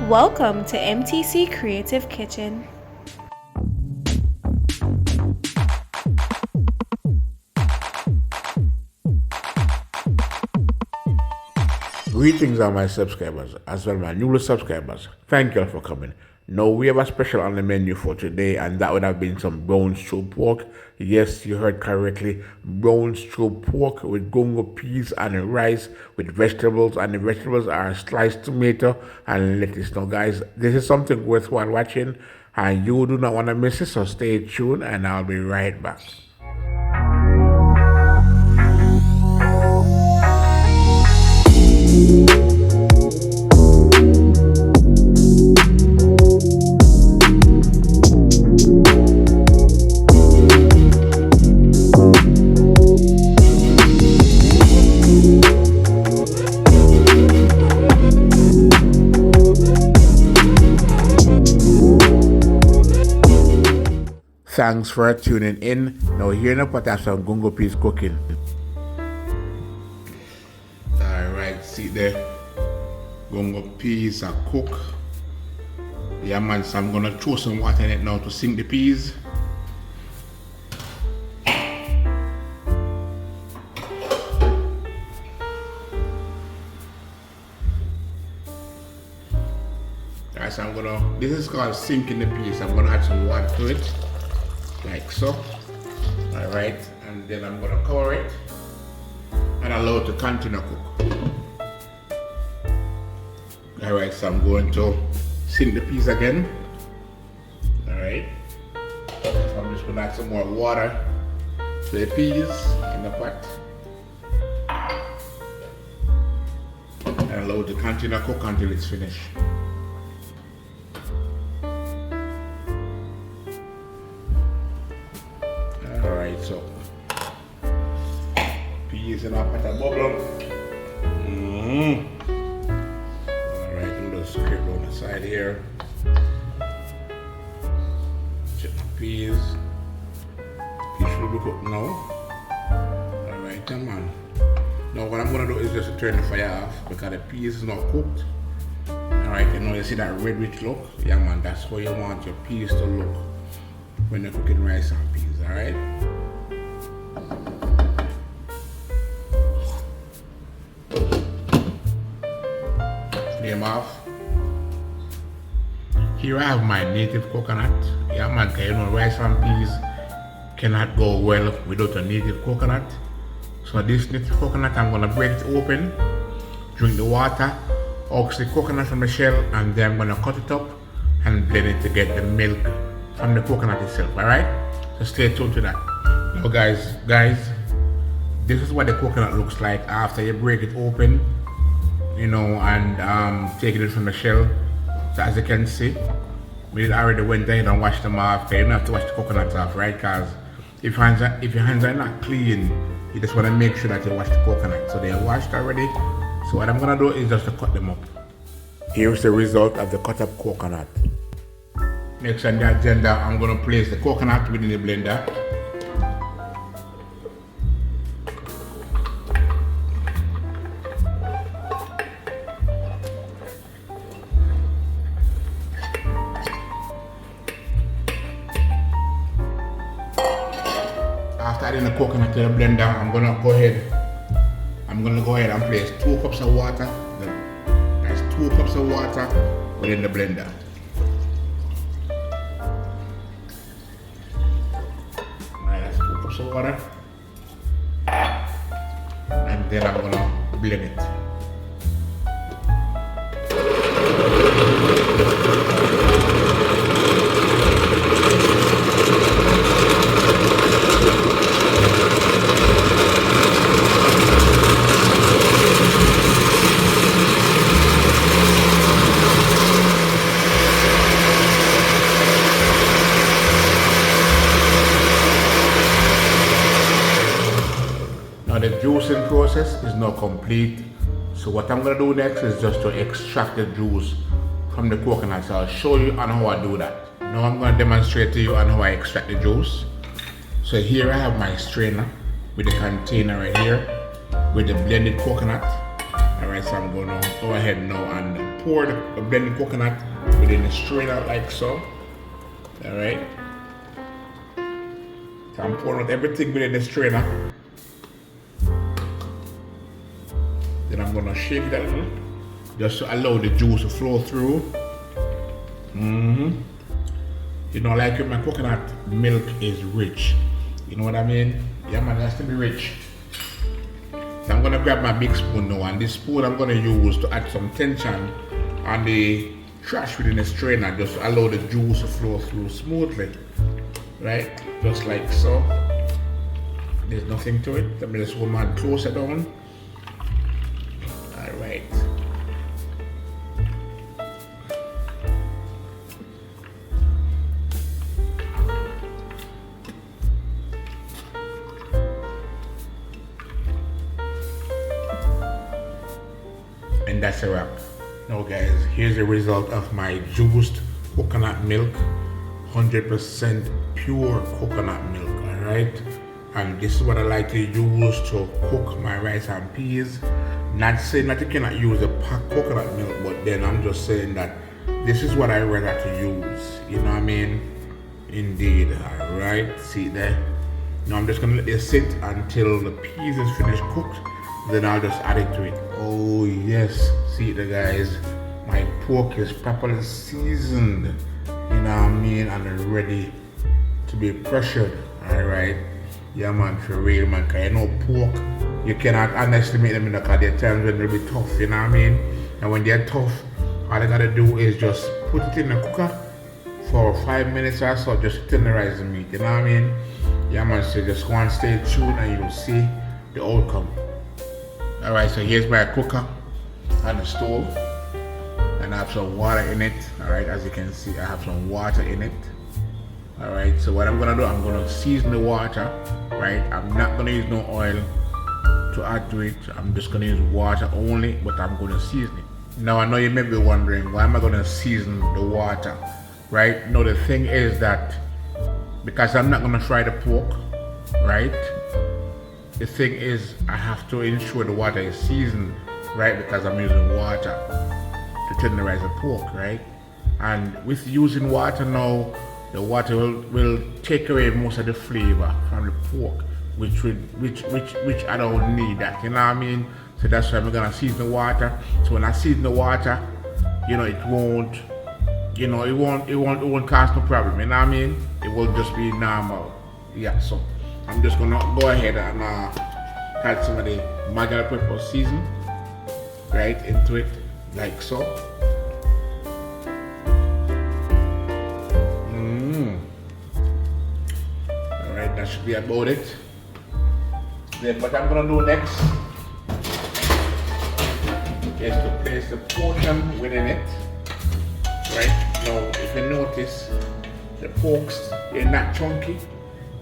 Welcome to MTC Creative Kitchen. Greetings all my subscribers, as well my newest subscribers. Thank you all for coming. Now we have a special on the menu for today, and that would have been some brown stew pork. Yes, you heard correctly. Brown stew pork with gungo peas and rice with vegetables, and the vegetables are sliced tomato and lettuce. Now guys, this is something worthwhile watching, and you do not want to miss it, so stay tuned and I'll be right back. Thanks for tuning in. Now here in the pot I have some gungo peas cooking. Alright, see there. Gungo peas are cooked. Yeah man, so I'm gonna throw some water in it now to sink the peas. Alright, so this is called sinking the peas. I'm gonna add some water to it. Like so. Alright, and then I'm gonna cover it and allow it to continue to cook. Alright, so I'm going to sink the peas again. Alright, so I'm just gonna add some more water to the peas in the pot and allow it to continue to cook until it's finished. Alright, so peas in our pot are bubble. Alright, I'm just scrape on the side here. Check the peas. Peas should be cooked now. Alright, come on. Now what I'm gonna do is just turn the fire off because the peas is not cooked. Alright, you know you see that red rich look? Yeah man, that's how you want your peas to look when you're cooking rice and peas, alright? Flame off. Here I have my native coconut. Yeah man, you know rice and peas cannot go well without a native coconut. So this native coconut, I'm gonna break it open, drink the water, ox the coconut from the shell, and then I'm gonna cut it up and blend it to get the milk from the coconut itself, alright? So stay tuned to that. Now guys, this is what the coconut looks like after you break it open, you know, and taking it from the shell. So as you can see, we already went ahead and washed them off. You don't have to wash the coconuts off, right? Because if your hands are not clean, you just want to make sure that you wash the coconut. So they are washed already. So what I'm gonna do is just to cut them up. Here's the result of the cut up coconut. Next on the agenda, I'm going to place the coconut within the blender. After adding the coconut to the blender, I'm going to go ahead and place 2 cups of water. That's 2 cups of water within the blender. Of water, and then I'm gonna blend it. The juicing process is now complete. So what I'm going to do next is just to extract the juice from the coconut. So I'll show you on how I do that. Now I'm going to demonstrate to you on how I extract the juice. So here I have my strainer with the container right here with the blended coconut. Alright, so I'm gonna go ahead now and pour the blended coconut within the strainer like so. Alright. So I'm pouring out everything within the strainer. Then I'm gonna shake it a little, just to allow the juice to flow through. You know, like my coconut milk is rich. You know what I mean? Yeah man, it has to be rich. So I'm gonna grab my big spoon now, and this spoon I'm gonna use to add some tension on the trash within the strainer, just to allow the juice to flow through smoothly. Right? Just like so. There's nothing to it. Let me just hold my closer down. Alright. And that's a wrap. Now guys, here's the result of my juiced coconut milk. 100% pure coconut milk, alright? And this is what I like to use to cook my rice and peas. Not saying that you cannot use the packed coconut milk, but then I'm just saying that this is what I rather to use. You know what I mean? Indeed, alright? See there? Now I'm just gonna let this sit until the peas is finished cooked. Then I'll just add it to it. Oh yes, see there guys, my pork is properly seasoned, you know what I mean, and ready to be pressured. Alright, yeah man, for real man, cause you know pork, you cannot underestimate them, because there are times when they'll be tough, you know what I mean, and when they're tough, all you gotta do is just put it in the cooker for 5 minutes or so, just tenderize the meat, you know what I mean. Yeah man, so just go and stay tuned and you'll see the outcome. Alright, so here's my cooker on the stove, and I have some water in it. Alright, as you can see, I have some water in it. Alright, so what I'm gonna do, I'm gonna season the water. Right, I'm not gonna use no oil to add to it. I'm just gonna use water only, but I'm gonna season it. Now I know you may be wondering, why am I gonna season the water? Right, no, the thing is that because I'm not gonna fry the pork, right? The thing is, I have to ensure the water is seasoned, right? Because I'm using water to tenderize the pork, right? And with using water now, the water will take away most of the flavor from the pork, which I don't need that, you know what I mean? So that's why I'm gonna season the water. So when I season the water, you know, it won't cause no problem, you know what I mean? It will just be normal. Yeah, so I'm just gonna go ahead and add some of the margarine pepper season right into it, like so. Alright, that should be about it. Then what I'm gonna do next is to place the portion within it. Right, now if you notice, the porks, they're not chunky,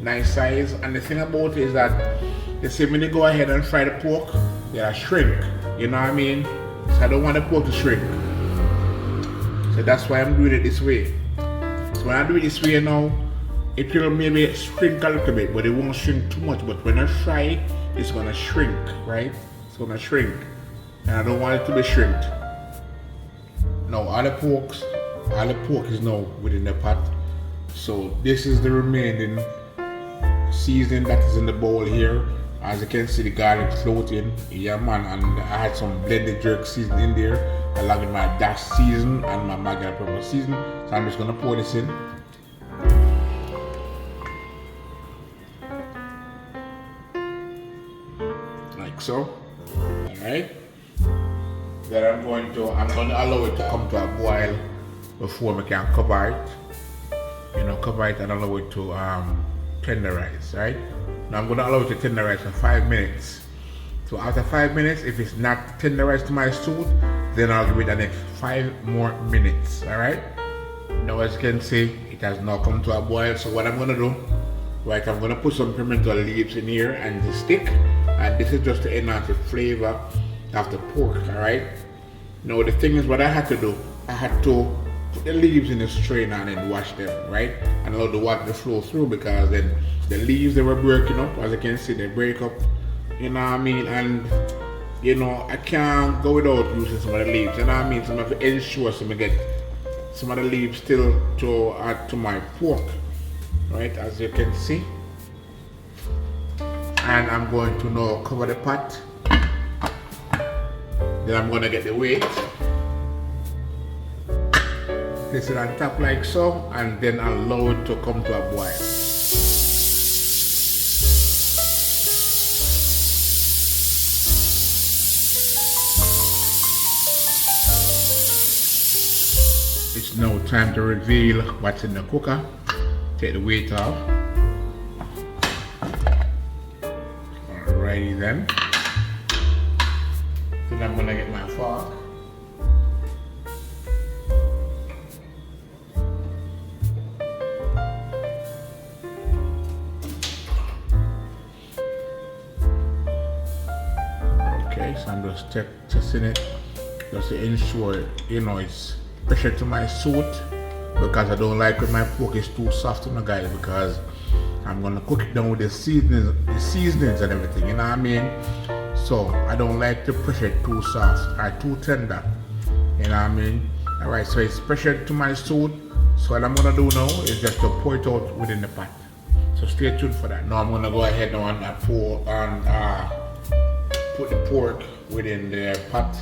nice size, and the thing about it is that you see when they go ahead and fry the pork, they'll shrink, you know what I mean? So I don't want the pork to shrink. So that's why I'm doing it this way. So when I do it this way now, it will maybe shrink a little bit, but it won't shrink too much. But when I fry it, it's gonna shrink, right? It's gonna shrink. And I don't want it to be shrinked. Now all the pork is now within the pot. So this is the remaining seasoning that is in the bowl here. As you can see, the garlic floating, yeah man, and I had some blended jerk seasoning in there, along with my dash season and my margarine pepper season. So I'm just gonna pour this in. Like so. Alright. Then I'm going to allow it to come to a boil before we can cover it. You know, cover it and allow it to tenderize, right? Now I'm going to allow it to tenderize for 5 minutes. So after 5 minutes, if it's not tenderized to my suit, then I'll give it the next 5 more minutes, alright? Now as you can see, it has now come to a boil. So what I'm going to do, right, I'm going to put some pimento leaves in here and the stick. And this is just to enhance the flavor of the pork, alright? Now the thing is, what I had to do, I had to put the leaves in the strainer and then wash them, right? And allow the water to flow through, because then the leaves, they were breaking up. As you can see, they break up, you know what I mean? And you know, I can't go without using some of the leaves. You know what I mean? So I have to ensure some I get some of the leaves still to add to my pork, right? As you can see. And I'm going to now cover the pot. Then I'm going to get the weight. Place it on top like so, and then allow it to come to a boil. It's now time to reveal what's in the cooker. Take the weight off. Alrighty then. Then I'm gonna get my fork. Okay, so I'm just testing it just to ensure, you know, it's pressure to my suit, because I don't like when my pork is too soft, you know, guys, because I'm gonna cook it down with the seasonings and everything, you know what I mean? So I don't like the pressure too soft or too tender, you know what I mean? Alright, so it's pressured to my suit. So what I'm gonna do now is just to pour it out within the pot. So stay tuned for that. Now I'm gonna go ahead now and put the pork within the pot.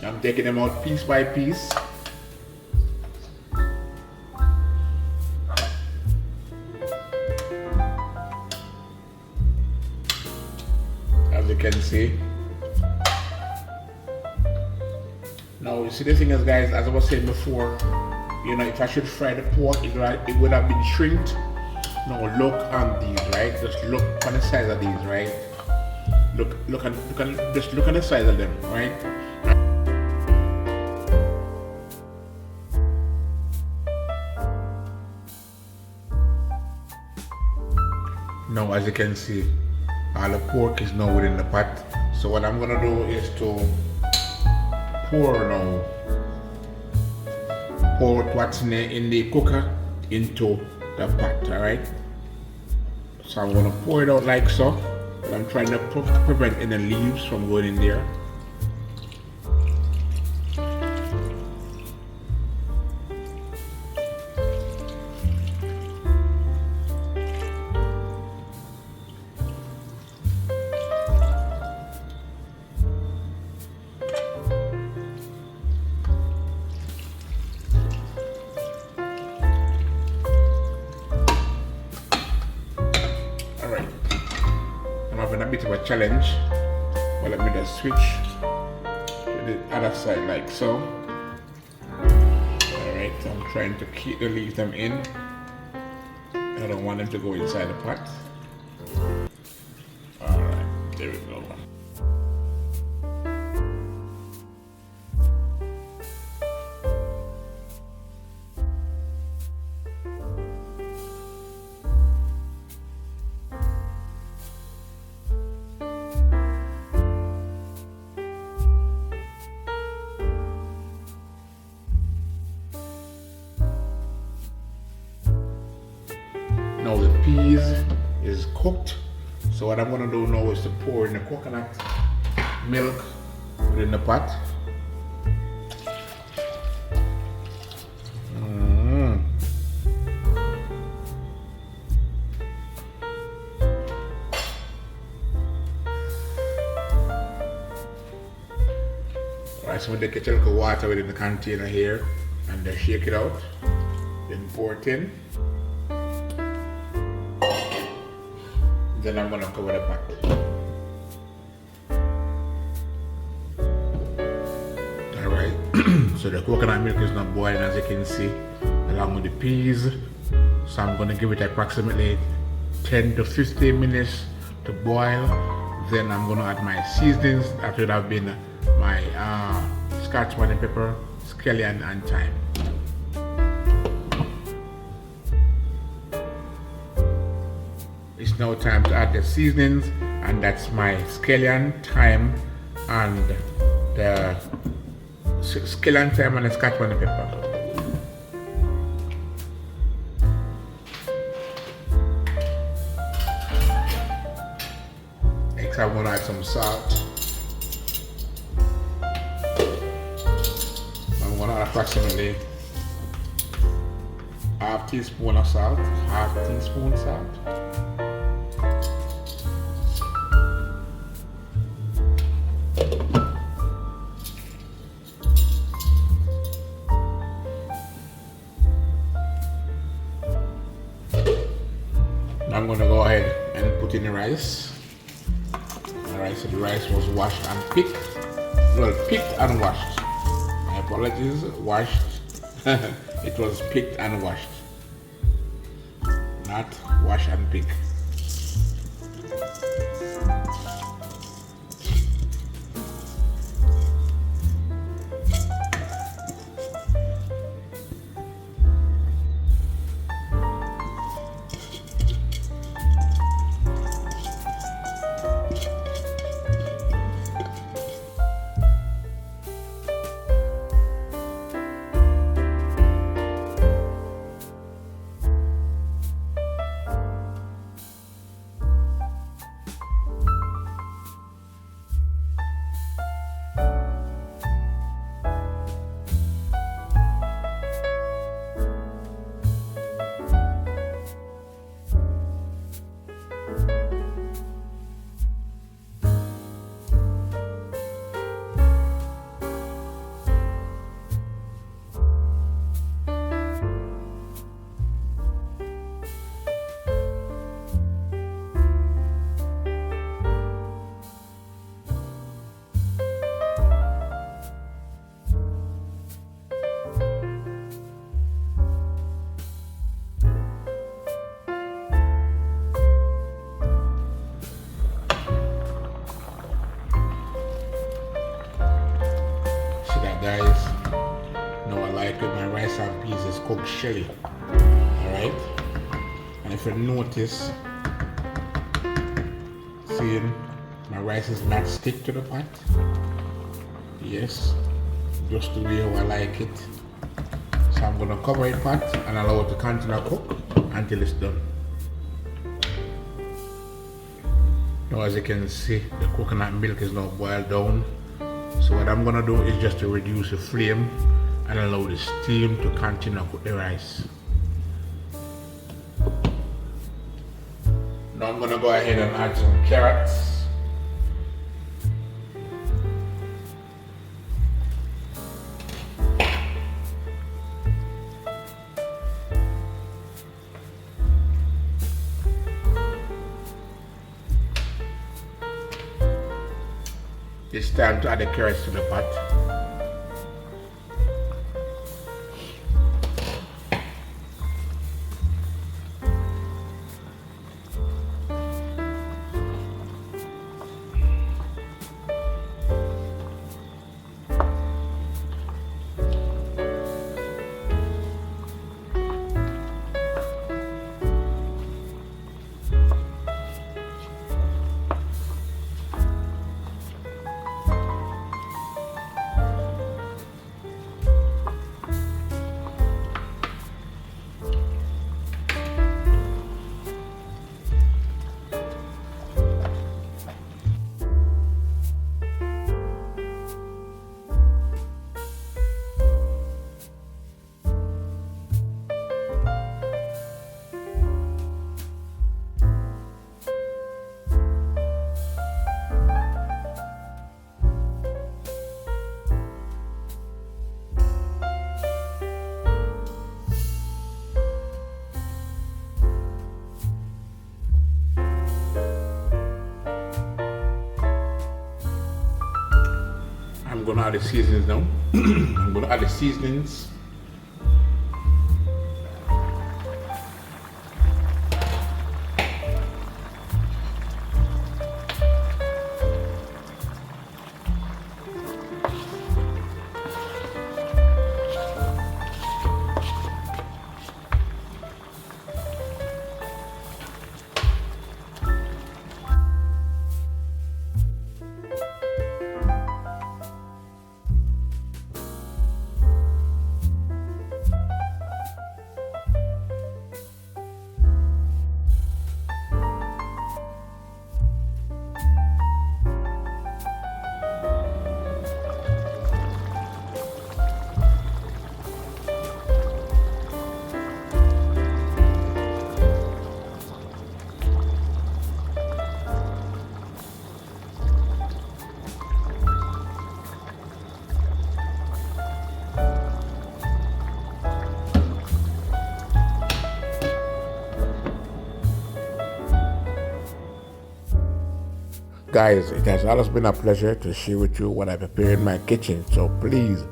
I'm taking them out piece by piece. As you can see. Now you see the thing is, guys, as I was saying before, you know, if I should fry the pork, it would have been shrinked. Now look on these, right? Just look on the size of these, right? Just look on the size of them, right? Now, as you can see, all the pork is now within the pot. So what I'm gonna do is to pour what's in the cooker into the pot. All right. So I'm gonna pour it out like so. But I'm trying to prevent any leaves from going in there. A bit of a challenge, but let me just switch to the other side like so. Alright, I'm trying to leave them in. I don't want them to go inside the pot. Alright, there we go. Now the peas is cooked. So what I'm gonna do now is to pour in the coconut milk within the pot. Alright, so we take a little water within the container here and then shake it out. Then pour it in. Then I'm gonna cover the pot. Alright, so the coconut milk is not boiling, as you can see, along with the peas. So I'm gonna give it approximately 10 to 15 minutes to boil. Then I'm gonna add my seasonings. That would have been my scotch bonnet pepper, scallion, and thyme. It's now time to add the seasonings, and that's my scallion, thyme, and the scallion, thyme, and the scotch bonnet pepper. Next I'm gonna add some salt. I'm gonna add approximately half teaspoon of salt, half teaspoon salt. Now I'm gonna go ahead and put in the rice. Alright, so the rice was washed and picked. Well, picked and washed. My apologies, washed. It was picked and washed. Not wash and pick. Guys, now I like when my rice and peas is cooked shelly. Alright, and if you notice, seeing my rice is not stick to the pot. Yes, just the way I like it. So I'm gonna cover it pot and allow it to continue to cook until it's done. Now as you can see, the coconut milk is now boiled down. So what I'm gonna do is just to reduce the flame and allow the steam to continue to cook the rice. Now I'm gonna go ahead and add some carrots. It's time to add the carrots to the pot. I'm gonna add the seasonings now. I'm gonna add the seasonings. Guys, it has always been a pleasure to share with you what I prepare in my kitchen. So please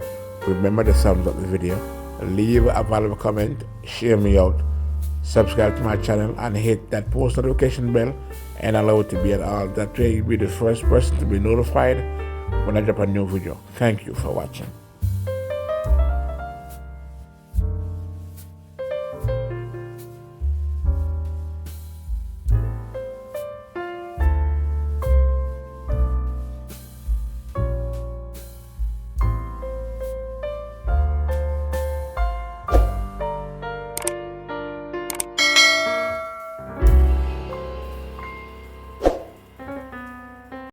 remember to thumbs up the video, leave a valuable comment, share me out, subscribe to my channel, and hit that post notification bell and allow it to be at all. That way you'll be the first person to be notified when I drop a new video. Thank you for watching.